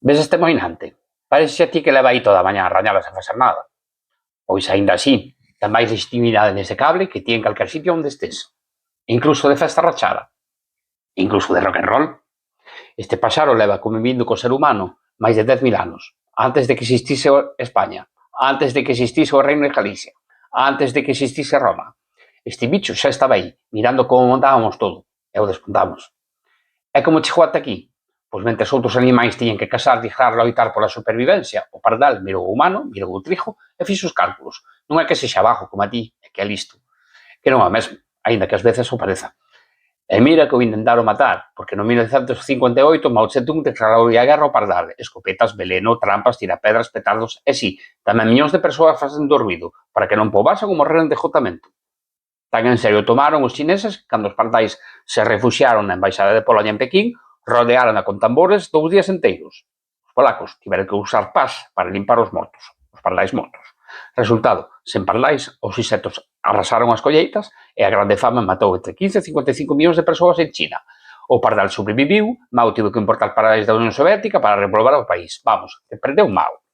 Ves este moinante? Parece a ti que leva aí toda a mañá a rañala sen facer nada. Pois aínda así, ten máis legitimidade nese cable que ti en calquer sitio onde estés. Incluso de festa rachada. Incluso de rock and roll. Este paxaro leva convivindo co ser humano máis de 10.000 anos. Antes de que existise España. Antes de que existise o Reino de Galicia. Antes de que existise Roma. Este bicho xa estaba aí, mirando como montábamos todo. E o desmontamos. E como chegou ata aquí? Pois mentres outros animais tiñen que casar, dixar, loitar pola supervivencia, o pardal mirou o humano, mirou o trigo e fixo os cálculos. Non é que sexa bajo como a ti, é que é listo. Que non é o mesmo, aínda que ás veces o pareza. E mira que o intentaron matar, porque no 1958 Mao Zedong declarou a guerra ao pardal, escopetas, veleno, trampas, tirapedras, petardos, e si, tamén millóns de persoas facendo ruido, para que non poubasen ou morreran de agotamento. Tan en serio tomaron os chineses cando os pardais se refuxiaron na embaixada de Polonia en Pequín, rodearon con tambores 2 días enteiros. Os polacos tiveron que usar pás para limpar os mortos, os pardais mortos. Resultado, sen pardais, os insectos arrasaron as colleitas e a grande fame matou entre 15 e 55 millóns de persoas en China. O pardal sobreviviu, Mao tivo que importar pardais da Unión Soviética para repoblar o país. Vamos, que perdeu Mao.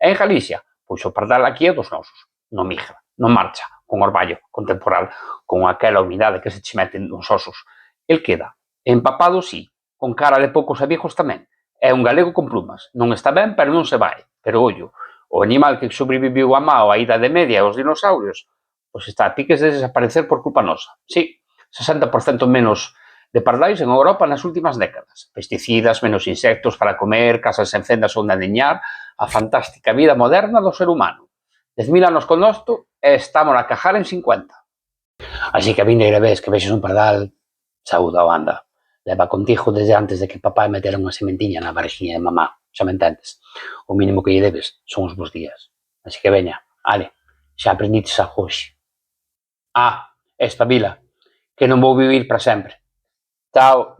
E en Galicia, pois o pardal aquí é dos nosos. Non migra, non marcha, con orballo, con temporal, con aquela humidade que se che mete nos osos. El queda, empapado sí, con cara de poucos amigos tamén. É un galego con plumas, non está ben, pero non se vai. Pero ollo, o animal que sobreviviu a Mao, a Idade Media e aos dinosaurios, pois está a piques de desaparecer por culpa nosa. Sí, 60% menos de pardais en Europa nas últimas décadas. Pesticidas, menos insectos para comer, casas sen fendas onde adiñar, a fantástica vida moderna do ser humano. 10.000 anos con nosto e estamos a cajar en 50. Así que a vindeira vez que vexes un pardal, saúda ou anda. Leva contigo desde antes de que papá metera unha sementinha na barrixiña de mamá, xa me entendes. O mínimo que lle debes son os bons días. Así que veña, ale, xa aprendites a hoxe. Espabila, que non vou vivir para sempre. Chao.